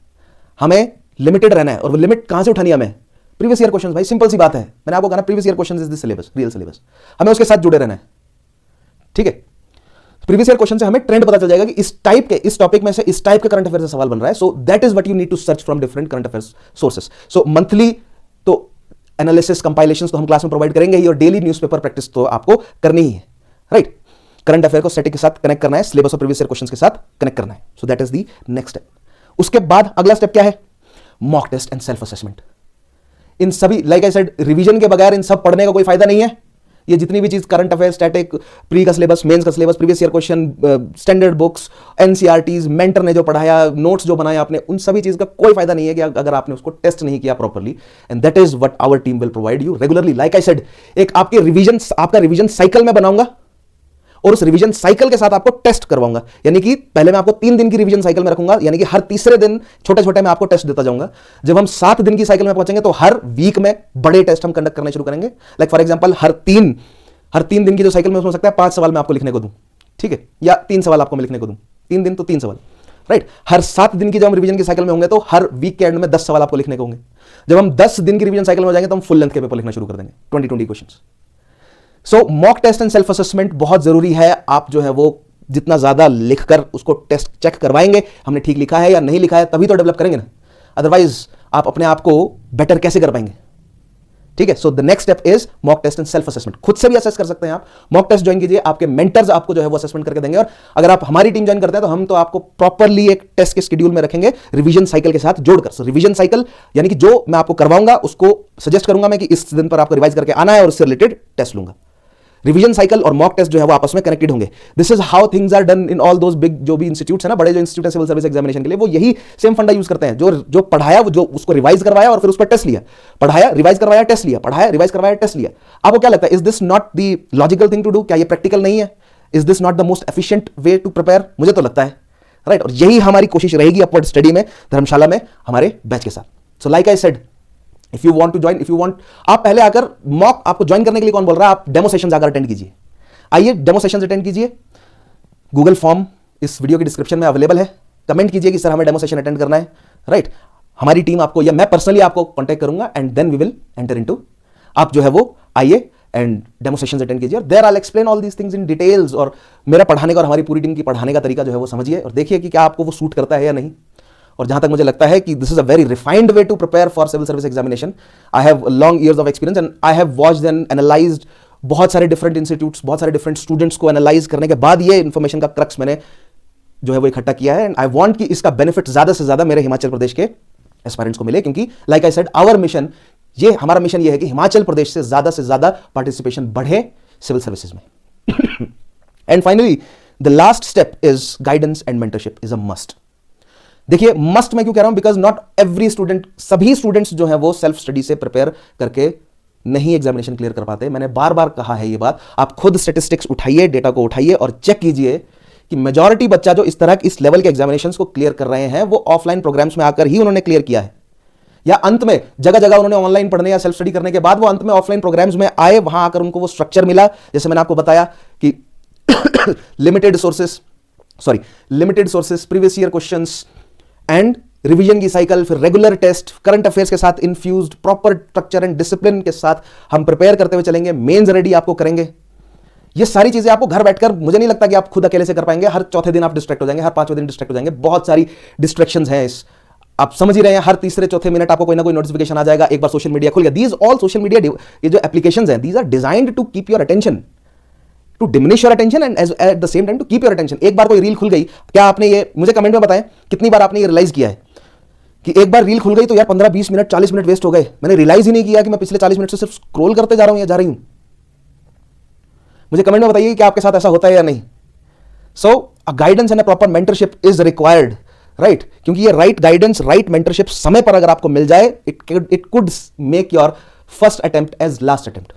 हमें लिमिटेड रहना है, और वो लिमिट कहां से उठानी है हमें, प्रीवियस ईयर क्वेश्चन। भाई सिंपल सी बात है, मैंने आपको कहा previous year question is the syllabus, real syllabus, हमें उसके साथ जुड़े रहना है। ठीक है, प्रीवियस ईयर क्वेश्चन से हमें ट्रेंड पता चल जाएगा कि इस टाइप के, इस टॉपिक में से इस टाइप के करंट अफेयर से सवाल बन रहा है। So that is what you need to search from different current affairs sources. So monthly तो एनालिसिस कंपाइलेशंस तो हम क्लास में प्रोवाइड करेंगे ही, और डेली न्यूज़पेपर प्रैक्टिस तो आपको करनी ही है। राइट, करंट अफेयर को स्टैटिक के साथ कनेक्ट करना है, सिलेबस और प्रीवियस ईयर क्वेश्चंस के साथ कनेक्ट करना है। So that is the next step. उसके बाद अगला स्टेप क्या है, mock test and self assessment. इन सभी, लाइक आई सेड, रिवीजन के बगैर इन सब पढ़ने का कोई फायदा नहीं है। ये जितनी भी चीज करंट अफेयर, स्टैटिक, प्री का सिलेबस, मेंस का syllabus, previous year question, standard books, NCERTs, mentor ने जो पढ़ाया, नोट्स जो बनाया आपने, उन सभी चीज का कोई फायदा नहीं है कि अगर आपने उसको टेस्ट नहीं किया properly. And that is what our team will provide you regularly. Like I said, एक आपके रिवीजन, आपका रिवीजन साइकिल में बनाऊंगा और उस रिवीजन साइकिल के साथ आपको टेस्ट करवाऊंगा। यानी कि पहले मैं आपको 3 दिन की रिवीजन साइकिल में रखूंगा, यानी कि हर तीसरे दिन छोटे छोटे मैं आपको टेस्ट देता जाऊंगा। जब हम 7 दिन की साइकिल में पहुंचेंगे तो हर वीक में बड़े टेस्ट हम कंडक्ट करने शुरू करेंगे। लाइक फॉर एग्जांपल, हर तीन दिन की जो साइकिल में हो सकता है 5 सवाल मैं आपको लिखने को दूं, ठीक है, या 3 सवाल आपको मैं लिखने को दूं, 3 दिन तो 3 सवाल, राइट। हर 7 दिन की जब हम रिवीजन की साइकिल में होंगे तो हर वीक के एंड में 10 सवाल आपको लिखने को होंगे। जब हम 10 दिन की रिवीजन साइकिल में हो जाएंगे तो हम फुल लेंथ के पेपर लिखना शुरू कर देंगे, 20 questions. So mock test and self assessment बहुत जरूरी है। आप जो है वो जितना ज्यादा लिखकर उसको टेस्ट चेक करवाएंगे, हमने ठीक लिखा है या नहीं लिखा है, तभी तो डेवलप करेंगे ना। अदरवाइज आप अपने आप को बेटर कैसे कर पाएंगे, ठीक है। So the next step is mock test and self assessment. खुद से भी असेस कर सकते हैं आप। मॉक टेस्ट ज्वाइन कीजिए, आपके मेंटर्स आपको जो है वो असेसमेंट करके देंगे। और अगर आप हमारी टीम ज्वाइन करते हैं तो हम तो आपको प्रॉपरली एक टेस्ट के शेड्यूल में रखेंगे, रिवीजन साइकिल के साथ जोड़कर। सो रिवीजन साइकिल यानी कि जो मैं आपको करवाऊंगा उसको सजेस्ट करूंगा मैं कि इस दिन पर आपको रिवाइज करके आना है और उससे रिलेटेड टेस्ट लूंगा। रिवीजन साइकिल और मॉक टेस्ट जो है वो आपस में कनेक्टेड होंगे। This is how things are done in all those big जो भी इंस्टीट्यूट्स है ना, बड़े जो इंस्टीट्यूट है सिविल सर्विस एग्जामिनेशन के लिए, वो यही सेम फंडा यूज करते हैं। जो पढ़ाया वो जो उसको रिवाइज करवाया और फिर उस पर टेस्ट लिया, पढ़ाया रिवाइज करवाया टेस्ट लिया, पढ़ाया रिवाइज करवाया टेस्ट लिया। आपको क्या लगता है, is this not the logical thing to do? क्या ये प्रैक्टिकल नहीं है? Is this not the most efficient way to prepare? मुझे तो लगता है, राइट। और यही हमारी कोशिश रहेगी अपवर्ड स्टडी में, धर्मशाला में, हमारे बैच के साथ। So like I said, if you want to join, आप पहले आकर मॉक, आपको ज्वाइन करने के लिए कौन बोल रहा है, आप डेमो सेशन जाकर अटेंड कीजिए। आइए डेमो सेशन अटेंड कीजिए। गूगल फॉर्म इस वीडियो की डिस्क्रिप्शन में अवेलेबल है। कमेंट कीजिए कि सर हमें डेमो सेशन अटेंड करना है, राइट। हमारी टीम आपको या मैं पर्सनली आपको कांटेक्ट करूंगा and then we will enter into. आप जो है वो आइए एंड डेमो सेशंस अटेंड कीजिए। There I will explain all these things in details. और मेरा पढ़ाने का और हमारी पूरी टीम की पढ़ाने का तरीका जो है वो समझिए और देखिए कि क्या आपको वो सूट करता है या नहीं। और जहां तक मुझे लगता है कि this is a very refined way to prepare for civil service examination. I have long years of experience and I have watched and analysed बहुत सारे डिफरेंट इंस्टीट्यूट्स, बहुत सारे डिफरेंट स्टूडेंट्स को एनालाइज करने के बाद ये इंफॉर्मेशन का क्रक्स मैंने जो है वो इकट्ठा किया है। एंड आई वांट कि इसका बेनिफिट ज्यादा से ज्यादा मेरे हिमाचल प्रदेश के एस्पायरेंट्स को मिले, क्योंकि like I said our mission, ये हमारा मिशन ये है कि हिमाचल प्रदेश से ज्यादा पार्टिसिपेशन बढ़े सिविल सर्विसेज में। And finally the last step is guidance and mentorship is a must. देखिए मस्ट मैं क्यों कह रहा हूं, बिकॉज नॉट एवरी स्टूडेंट, सभी स्टूडेंट्स जो है वो सेल्फ स्टडी से प्रिपेयर करके नहीं एग्जामिनेशन क्लियर कर पाते। मैंने बार बार कहा है ये बात। आप खुद स्टैटिस्टिक्स उठाइए, डेटा को उठाइए और चेक कीजिए कि मेजॉरिटी बच्चा जो इस तरह के इस लेवल के एग्जामिनेशंस को क्लियर कर रहे हैं वो ऑफलाइन प्रोग्राम्स में आकर ही उन्होंने क्लियर किया है, या अंत में जगह जगह उन्होंने ऑनलाइन पढ़ने या सेल्फ स्टडी करने के बाद वो अंत में ऑफलाइन प्रोग्राम्स में आए, वहां आकर उनको वो स्ट्रक्चर मिला। जैसे मैंने आपको बताया कि limited sources, previous year questions and revision की साइकिल, फिर रेगुलर टेस्ट, करंट अफेयर्स के साथ infused proper structure and discipline के साथ हम प्रिपेयर करते हुए चलेंगे। मेंस रेडी आपको करेंगे। ये सारी चीजें आपको घर बैठकर, मुझे नहीं लगता कि आप खुद अकेले से कर पाएंगे। हर चौथे दिन आप डिस्ट्रैक्ट हो जाएंगे, हर 5वें दिन डिस्ट्रैक्ट हो जाएंगे। बहुत सारी डिस्ट्रैक्शंस हैं इस, आप समझ ही रहे हैं। हर तीसरे चौथे मिनट आपको कोई ना कोई नोटिफिकेशन आ जाएगा, एक बार सोशल मीडिया खुल गया। दीज ऑल सोशल मीडिया, ये जो एप्लीकेशंस हैं, these are designed to keep your attention, to diminish your attention and at the same time to keep your attention. एक बार कोई रील खुल गई, क्या आपने ये, मुझे कमेंट में बताएं कितनी बार आपने ये रियलाइज किया है कि एक बार रील खुल गई तो यार 15-20 मिनट 40 मिनट वेस्ट हो गए, मैंने रियलाइज ही नहीं किया कि मैं पिछले 40 मिनट से सिर्फ स्क्रॉल करते जा रहा हूं या जा रही हूं। मुझे कमेंट में बताइए कि आपके साथ ऐसा होता है या नहीं। So a guidance and a proper mentorship is required, right. क्योंकि ये राइट गाइडेंस, राइट मेंटरशिप समय पर अगर आपको मिल जाए, it could make your first attempt as last attempt.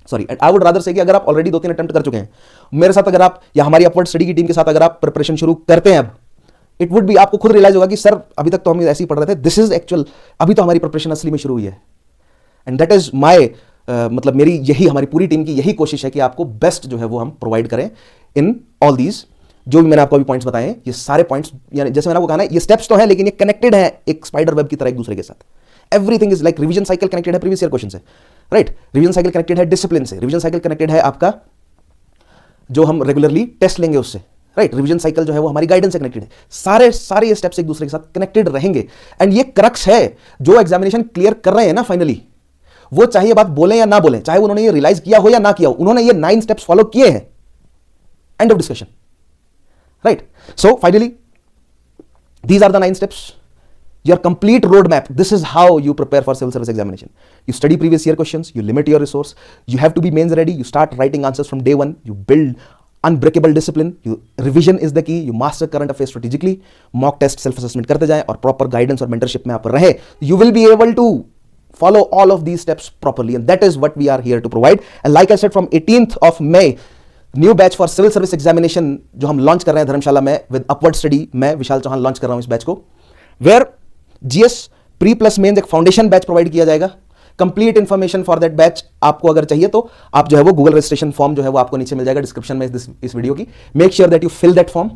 Sorry, I would rather say कि अगर आप ऑलरेडी 2-3 अटेम्प्ट कर चुके हैं मेरे साथ, अगर आप या हमारी अपवर्ड स्टडी की टीम के साथ अगर आप प्रिपरेशन शुरू करते हैं अब, इट वुड बी, आपको खुद रियलाइज होगा कि सर अभी तक तो हम ऐसे ही पढ़ रहे थे, दिस इज एक्चुअल, अभी तो हमारी प्रिपरेशन असली में शुरू हुई है। एंड दैट इज माई, मतलब मेरी यही, हमारी पूरी टीम की यही कोशिश है कि आपको बेस्ट जो है वो हम प्रोवाइड करें इन ऑल दीज, जो भी मैंने आपको अभी पॉइंट्स बताए हैं। ये सारे पॉइंट्स, यानी जैसे मैंने आपको कहा ना, ये स्टेप्स तो हैं लेकिन ये कनेक्टेड है एक स्पाइडर वेब की तरह एक दूसरे के साथ। Everything is like, revision cycle connected है प्रीवियस ईयर क्वेश्चन से, राइट। रिवीजन साइकिल कनेक्टेड है डिसिप्लिन से, रिवीजन साइकिल कनेक्टेड है आपका जो हम रेगुलरली टेस्ट लेंगे उससे, राइट। रिवीजन साइकिल जो है वो हमारी गाइडेंस से कनेक्टेड है। सारे ये स्टेप्स एक दूसरे के साथ कनेक्टेड रहेंगे। एंड ये क्रक्स है, जो एग्जामिनेशन क्लियर कर रहे हैं ना फाइनली, वो चाहे ये बात बोलें या ना बोलें, चाहे उन्होंने ये रियलाइज किया हो या ना किया हो, उन्होंने ये 9 स्टेप्स फॉलो किए हैं। End of discussion, right. So finally these are the 9 steps. your complete roadmap. This is how you prepare for civil service examination. You study previous year questions, you limit your resource, you have to be mains ready, you start writing answers from day one, you build unbreakable discipline, revision is the key, you master current affairs strategically, mock test, self assessment करते जाएं और proper guidance और mentorship में आप रहे, you will be able to follow all of these steps properly, and that is what we are here to provide. And like I said, from 18th of May, new batch for civil service examination जो हम लॉन्च कर रहे हैं धर्मशाला में विद अपवर्ड स्टडी, मैं विशाल चौहान लॉन्च कर रहा हूं इस बैच को, where GS pre plus mains एक फाउंडेशन बैच प्रोवाइड किया जाएगा. Complete information for that batch आपको अगर चाहिए तो आप जो है वो गूगल रजिस्ट्रेशन फॉर्म जो है वो आपको नीचे मिल जाएगा डिस्क्रिप्शन में इस वीडियो की. Make sure that you fill that form.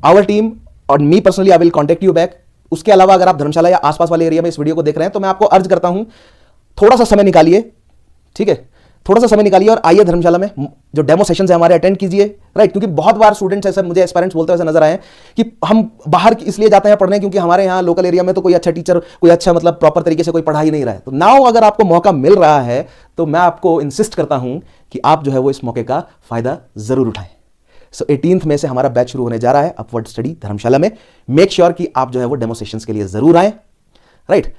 Our team और me personally I will contact you back. उसके अलावा अगर आप धर्मशाला या आसपास वाले एरिया में इस वीडियो को देख रहे हैं तो मैं आपको अर्ज करता हूं थोड़ा सा समय निकालिए, ठीक है, थोड़ा सा समय निकालिए और आइए धर्मशाला में जो डेमो सेशंस है हमारे अटेंड कीजिए. राइट, क्योंकि बहुत बार स्टूडेंट्स ऐसे मुझे एस्पायरेंट्स बोलते हुए नजर आए कि हम बाहर इसलिए जाते हैं पढ़ने क्योंकि हमारे यहाँ लोकल एरिया में तो कोई अच्छा टीचर, कोई अच्छा मतलब प्रॉपर तरीके से कोई पढ़ा ही नहीं रहा है. तो नाउ अगर आपको मौका मिल रहा है तो मैं आपको इंसिस्ट करता हूं कि आप जो है वो इस मौके का फायदा जरूर उठाएं. सो 18th में से हमारा बैच शुरू होने जा रहा है अपवर्ड स्टडी धर्मशाला में. मेक श्योर कि आप जो है वो डेमो सेशंस के लिए जरूर आए. राइट,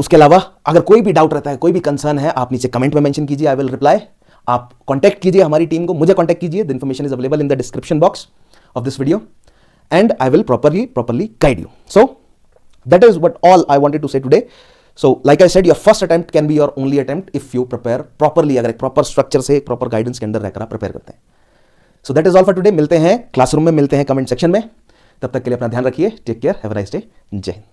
उसके अलावा अगर कोई भी डाउट रहता है, कोई भी कंसर्न है, आप नीचे कमेंट में मेंशन कीजिए, आई विल रिप्लाई. आप कांटेक्ट कीजिए हमारी टीम को, मुझे कांटेक्ट कीजिए. The information is available in the description box of this video and I will properly guide you. So that is what all I wanted to say today. So like I said, your first attempt can be your only attempt if you prepare properly. अगर एक प्रॉपर स्ट्रक्चर से, एक प्रॉपर गाइडेंस के अंदर रहकर आप प्रिपेयर करते हैं. सो that is all for today. मिलते हैं क्लासरूम में, मिलते हैं कमेंट सेक्शन में. तब तक के लिए अपना ध्यान रखिए. Take care, have a nice day. जय हिंद.